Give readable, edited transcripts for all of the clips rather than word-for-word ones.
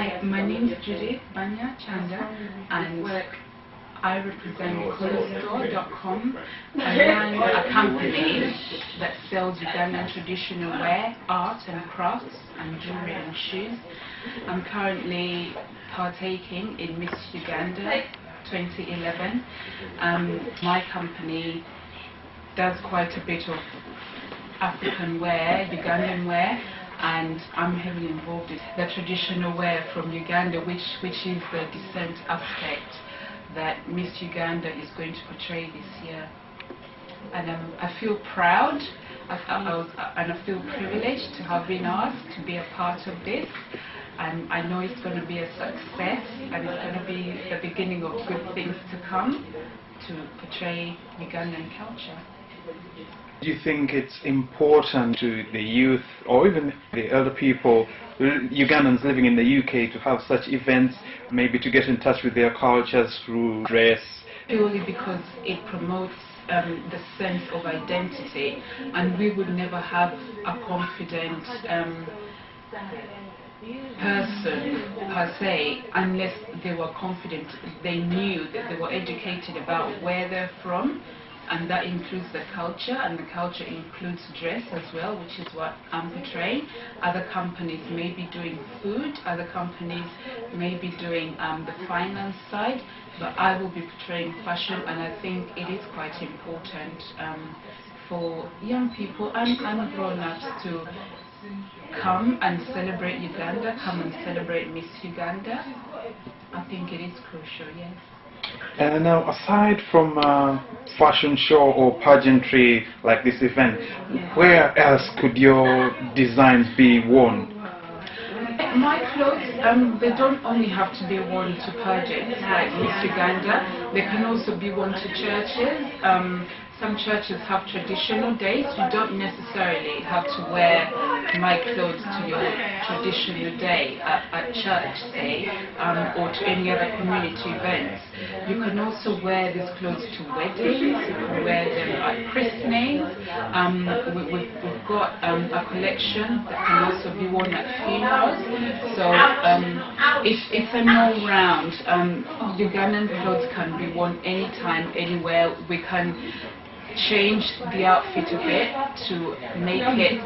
Hi, my name is Kyanda, and I represent MissUgandaUK-MikoloStore.com. I run a company that sells Ugandan traditional wear, art and crafts, and jewelry and shoes. I'm currently partaking in Miss Uganda 2011. My company does quite a bit of African wear, Ugandan wear, and I'm heavily involved in the traditional wear from Uganda, which is the descent aspect that Miss Uganda is going to portray this year. And I feel proud and I feel privileged to have been asked to be a part of this. And I know it's going to be a success, and it's going to be the beginning of good things to come to portray Ugandan culture. Do you think it's important to the youth or even the elder people, Ugandans living in the UK, to have such events, maybe to get in touch with their cultures through dress? Purely because it promotes the sense of identity, and we would never have a confident person per se unless they were confident, they knew that they were educated about where they're from. And that includes the culture, and the culture includes dress as well, which is what I'm portraying. Other companies may be doing food, other companies may be doing the finance side, but I will be portraying fashion, and I think it is quite important for young people and grown-ups to come and celebrate Uganda, come and celebrate Miss Uganda. I think it is crucial, yes. Now, aside from fashion show or pageantry like this event, where else could your designs be worn? My clothes, they don't only have to be worn to pageants like Miss Uganda. They can also be worn to churches. Some churches have traditional days. You don't necessarily have to wear my clothes to your traditional day at church, say, or to any other community events. You can also wear these clothes to weddings. You can wear them at christenings. We've got a collection that can also be worn at funerals. So it's an all-round. Ugandan clothes can be worn anytime, anywhere. We can change the outfit a bit to make it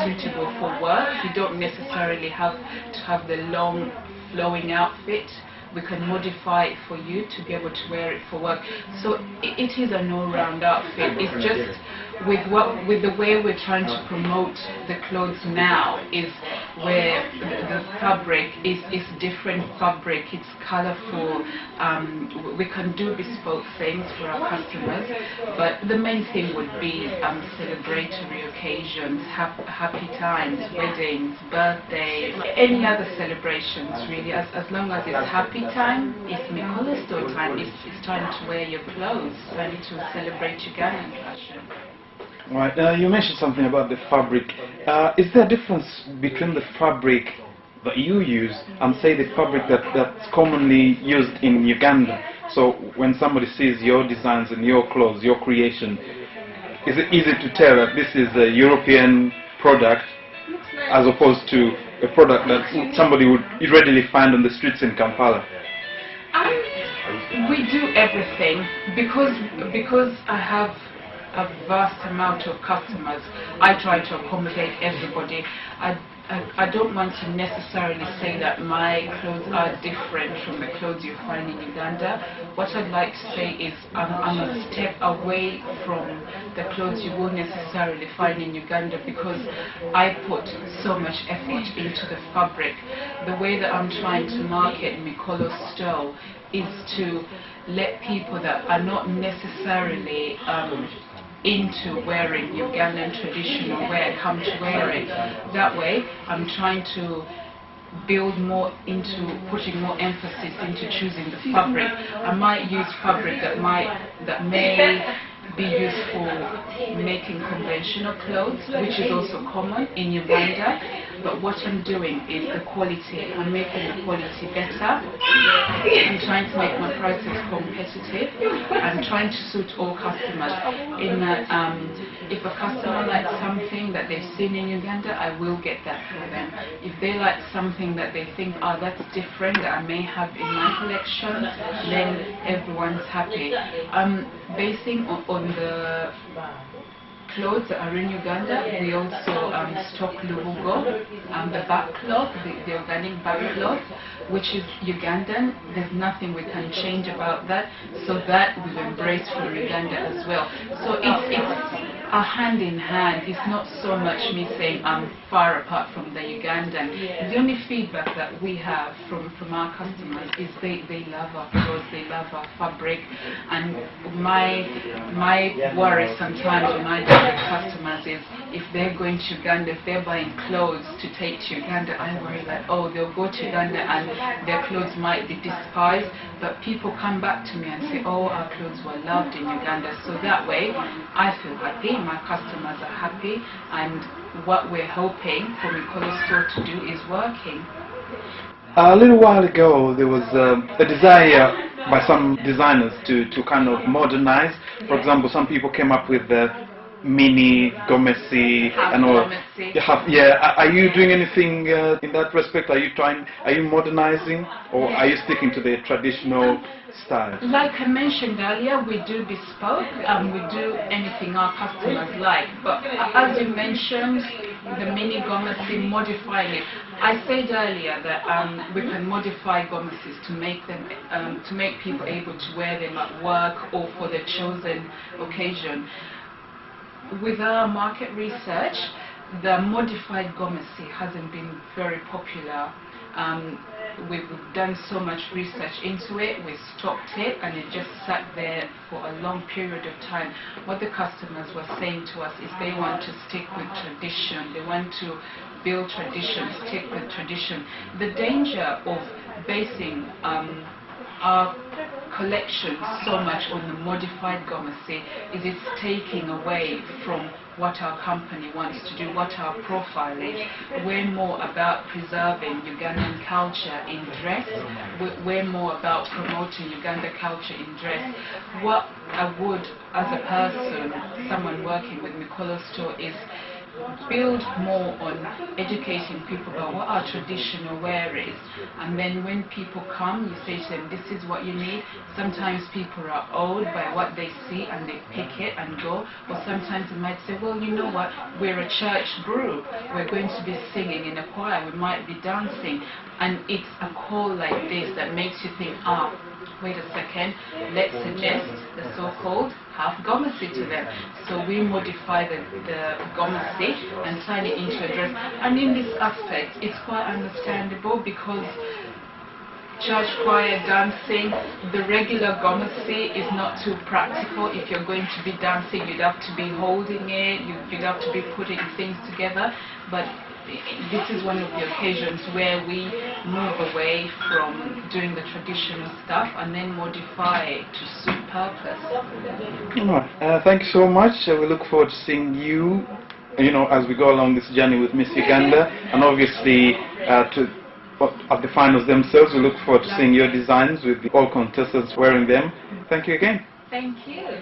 suitable for work. You don't necessarily have to have the long flowing outfit. We can modify it for you to be able to wear it for work. So it is an all-round outfit. It's just with the way we're trying to promote the clothes now is where the fabric is different fabric. It's colorful. We can do bespoke things for our customers, but the main thing would be celebratory occasions, happy times, weddings, birthdays, any other celebrations really. As long as it's happy time, it's MikoloStore time. It's time to wear your clothes, time to celebrate Ugandan fashion. Right. You mentioned something about the fabric. Is there a difference between the fabric that you use and say the fabric that's commonly used in Uganda? So when somebody sees your designs and your clothes, your creation, is it easy to tell that this is a European product as opposed to a product that somebody would readily find on the streets in Kampala? We do everything because I have a vast amount of customers. I try to accommodate everybody. I don't want to necessarily say that my clothes are different from the clothes you find in Uganda. What I'd like to say is I'm a step away from the clothes you won't necessarily find in Uganda because I put so much effort into the fabric. The way that I'm trying to market MikoloStore is to let people that are not necessarily into wearing Ugandan traditional wear come to wear it. That way I'm trying to build more into putting more emphasis into choosing the fabric. I might use fabric that may be used for making conventional clothes, which is also common in Uganda. But what I'm doing is the quality. I'm making the quality better. I'm trying to make my prices competitive. I'm trying to suit all customers. In that, if a customer likes something that they've seen in Uganda, I will get that for them. If they like something that they think, oh, that's different, that I may have in my collection, then everyone's happy. Basing on the clothes that are in Uganda, we also stock lubugo, the backcloth, the organic backcloth, which is Ugandan. There's nothing we can change about that, so that we've embraced from Uganda as well. So it's a hand in hand. It's not so much me saying I'm far apart from the Ugandan. The only feedback that we have from our customers is they love our clothes, they love our fabric, and my worry sometimes when I deal with customers is if they're going to Uganda, if they're buying clothes to take to Uganda, I worry that, oh, they'll go to Uganda and their clothes might be despised, but people come back to me and say, oh, our clothes were loved in Uganda. So that way I feel happy, my customers are happy, and what we're hoping for MikoloStore to do is working. A little while ago, there was a desire by some designers to kind of modernize. For example, some people came up with the mini gomesi and all. Yeah, are you doing anything in that respect? Are you modernizing, or are you sticking to the traditional style? Like I mentioned earlier, we do bespoke and we do anything our customers like. But as you mentioned, the mini gomesi, modifying it. I said earlier that we can modify gomesis to make them to make people able to wear them at work or for their chosen occasion. With our market research, the modified gomesi hasn't been very popular. We've done so much research into it, we stocked it, and it just sat there for a long period of time. What the customers were saying to us is they want to stick with tradition, they want to build tradition, stick with tradition. The danger of basing our collection so much on the modified gomesi is it's taking away from what our company wants to do, what our profile is. We're more about preserving Ugandan culture in dress. We're more about promoting Uganda culture in dress. What I would, as a person, someone working with MikoloStore, is build more on educating people about what our traditional wear is, and then when people come, you say to them, this is what you need. Sometimes people are awed by what they see and they pick it and go, or sometimes they might say, well, you know what, we're a church group, we're going to be singing in a choir, we might be dancing, and it's a call like this that makes you think, wait a second, let's suggest the so-called half gomesi to them. So we modify the gomesi and turn it into a dress. And in this aspect, it's quite understandable because church choir dancing, the regular gomesi is not too practical. If you're going to be dancing, you'd have to be holding it, you'd have to be putting things together. But this is one of the occasions where we move away from doing the traditional stuff and then modify it to suit purpose. All right. Thank you so much. We look forward to seeing you, as we go along this journey with Miss Uganda, and obviously at the finals themselves. We look forward to seeing your designs with all contestants wearing them. Thank you again. Thank you.